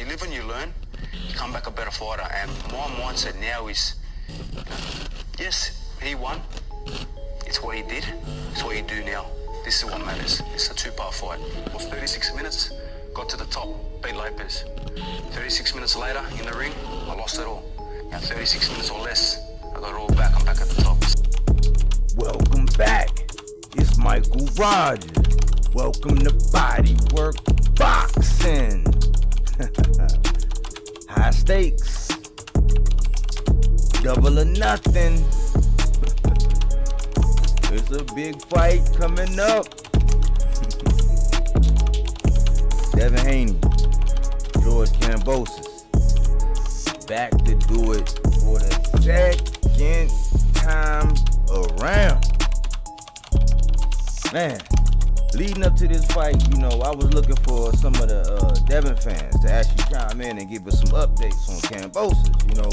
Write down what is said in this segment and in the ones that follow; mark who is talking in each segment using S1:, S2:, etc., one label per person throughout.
S1: You live and you learn, you come back a better fighter. And my mindset now is, yes, he won. It's what he did. It's what you do now. This is what matters. It's a two-part fight. It was 36 minutes, got to the top, beat Lopez. 36 minutes later, in the ring, I lost it all. Now 36 minutes or less, I got it all back. I'm back at the top.
S2: Welcome back. It's Michael Rogers. Welcome to Bodywork Boxing. High stakes. Double or nothing. It's a big fight coming up. Devin Haney, George Kambosos, back to do it for the second time around. Man, leading up to this fight, you know, I was looking for some of the Devin fans to actually chime in and give us some updates on Kambosos. You know,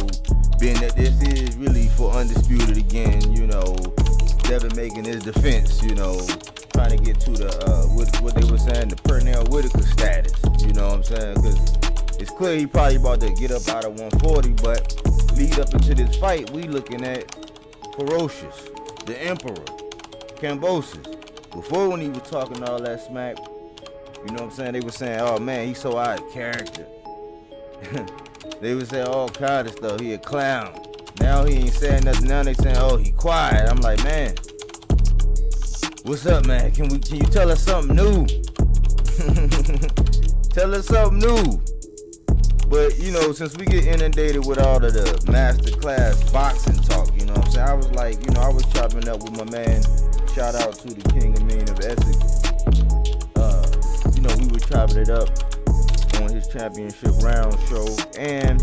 S2: being that this is really for Undisputed again, you know, Devin making his defense, you know, trying to get to the, what they were saying, the Pernell Whitaker status, you know what I'm saying? Because it's clear he probably about to get up out of 140, but lead up into this fight, we looking at Ferocious, the Emperor, Kambosos. Before, when he was talking all that smack, you know what I'm saying, they were saying, oh man, he's so out of character. They were saying all kind of stuff, he a clown. Now he ain't saying nothing. Now they saying, oh, he quiet. I'm like, man, what's up, man? Can you tell us something new? Tell us something new. But, you know, since we get inundated with all of the Masterclass Boxing talk, you know what I'm saying? I was like, you know, I was chopping up with my man. Shout out to the King of Mean of Essex. You know, we were chopping it up on his championship round show. And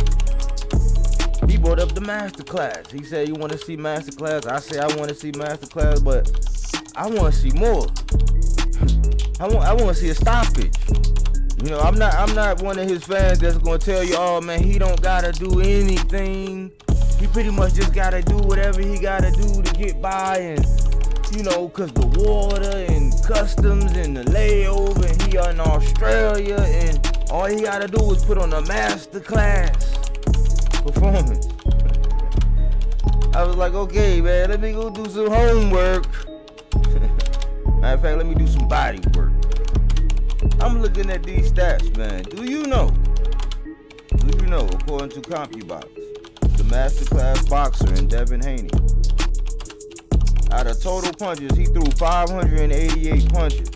S2: he brought up the Masterclass. He said, you want to see Masterclass? I say, I want to see Masterclass, but I want to see more. I want to see a stoppage. You know, I'm not one of his fans that's going to tell you, oh, man, he don't got to do anything. He pretty much just got to do whatever he got to do to get by. And, you know, because the water and customs and the layover, and he in Australia, and all he got to do is put on a Masterclass performance. I was like, okay, man, let me go do some homework. Matter of fact, let me do some body work. I'm looking at these stats, man. Do you know, according to CompuBox, the Masterclass boxer in Devin Haney, out of total punches, he threw 588 punches.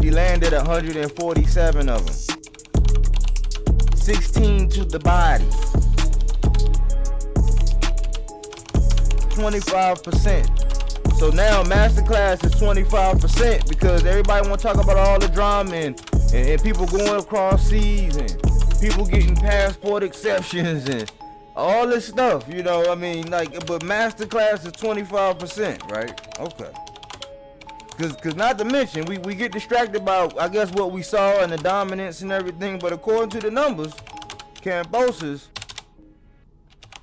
S2: He landed 147 of them. 16 to the body. 25%. So now Masterclass is 25% because everybody want to talk about all the drama and people going across seas and people getting passport exceptions and all this stuff, you know, I mean, like, but Masterclass is 25%, right? Okay. Cause not to mention, we get distracted by, I guess, what we saw and the dominance and everything, but according to the numbers, Kambosos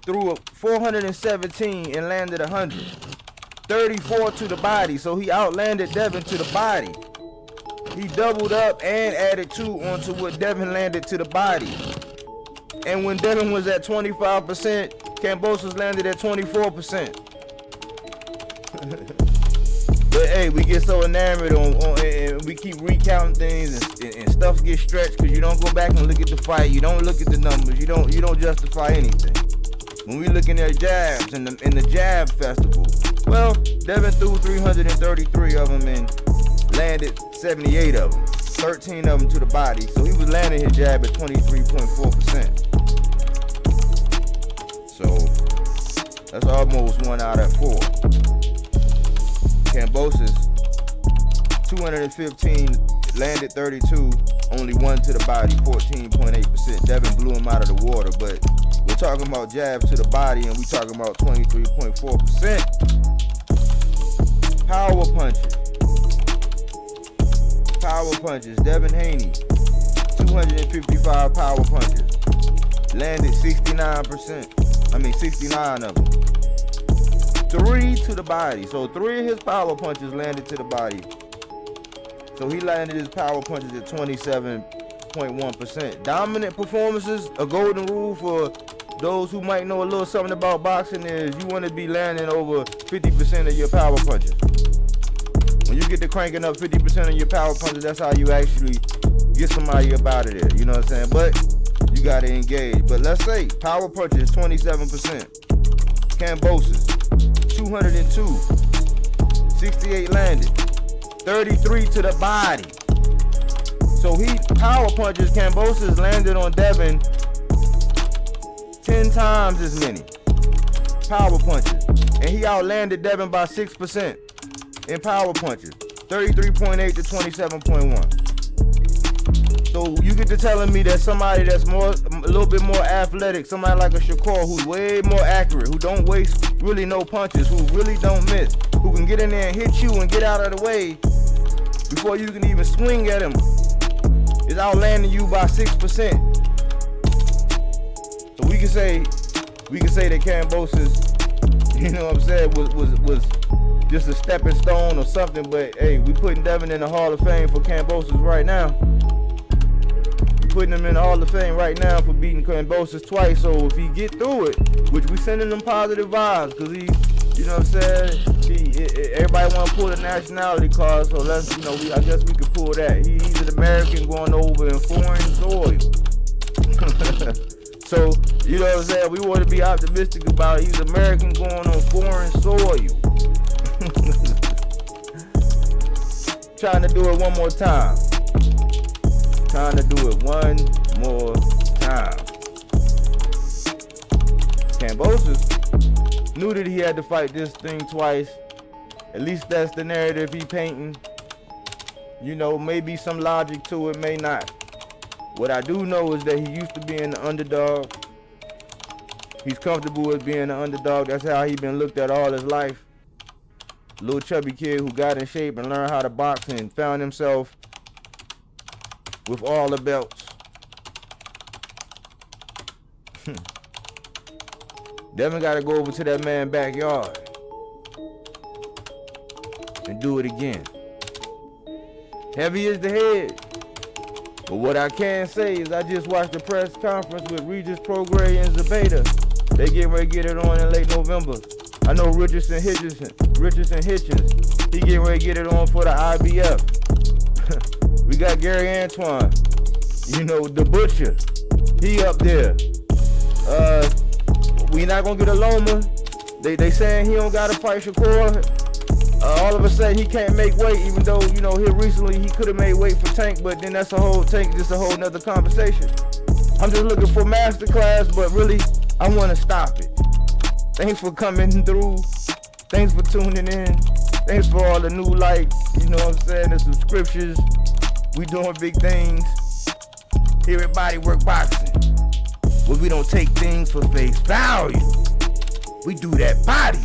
S2: threw 417 and landed 100. 34 to the body, so he outlanded Devin to the body. He doubled up and added 2 onto what Devin landed to the body. And when Devin was at 25%, Kambosos landed at 24%. But hey, we get so enamored on and we keep recounting things and stuff gets stretched because you don't go back and look at the fight. You don't look at the numbers. You don't justify anything. When we looking at jabs in the jab festival, well, Devin threw 333 of them and landed 78 of them. 13 of them to the body, so he was landing his jab at 23.4%. So that's almost 1 out of 4. Kambosos 215, landed 32, only 1 to the body, 14.8%. Devin blew him out of the water, but we're talking about jabs to the body and we talking about 23.4%. Power punches. Devin Haney, 255 power punches. Landed 69 of them. 3 to the body. So 3 of his power punches landed to the body. So he landed his power punches at 27 26.1%. Dominant performances, a golden rule for those who might know a little something about boxing, is you want to be landing over 50% of your power punches. When you get to cranking up 50% of your power punches, that's how you actually get somebody up out of there. You know what I'm saying? But you got to engage. But let's say power punches 27%. Kambosos 202. 68 landed. 33 to the body. So he power punches. Kambosos landed on Devin 10 times as many power punches. And he outlanded Devin by 6% in power punches. 33.8 to 27.1. So you get to telling me that somebody that's a little bit more athletic, somebody like a Shakur who's way more accurate, who don't waste really no punches, who really don't miss, who can get in there and hit you and get out of the way before you can even swing at him, is outlanding you by 6%. So we can say that Kambosos, you know what I'm saying, was just a stepping stone or something. But hey, we putting Devin in the Hall of Fame for Kambosos right now. Putting him in the Hall of Fame right now for beating Kambosos twice. So if he get through it, which we sending him positive vibes, because he, you know what I'm saying, everybody want to pull the nationality card, so let's, you know, I guess we could pull that. He's an American going over in foreign soil. So, you know what I'm saying, we want to be optimistic about it. He's American going on foreign soil. Trying to do it one more time. Trying to do it one more time. Kambosos knew that he had to fight this thing twice. At least that's the narrative he painting. You know, maybe some logic to it, may not. What I do know is that he used to be an underdog. He's comfortable with being an underdog. That's how he been looked at all his life. Little chubby kid who got in shape and learned how to box and found himself with all the belts. Devin got to go over to that man's backyard and do it again. Heavy is the head. But what I can say is I just watched the press conference with Regis Prograis and Zabeta. They getting ready to get it on in late November. I know Richardson Hitchens, he getting ready to get it on for the IBF. We got Gary Antoine, you know, the Butcher. He up there. We not gonna get a Loma. They saying he don't gotta fight Shakur. All of a sudden he can't make weight, even though, you know, here recently he could have made weight for Tank, but then that's a whole Tank, just a whole nother conversation. I'm just looking for Masterclass, but really, I want to stop it. Thanks for coming through. Thanks for tuning in. Thanks for all the new likes, you know what I'm saying, the subscriptions. We doing big things here at BODYWORK Boxing, where we don't take things for face value. We do that body.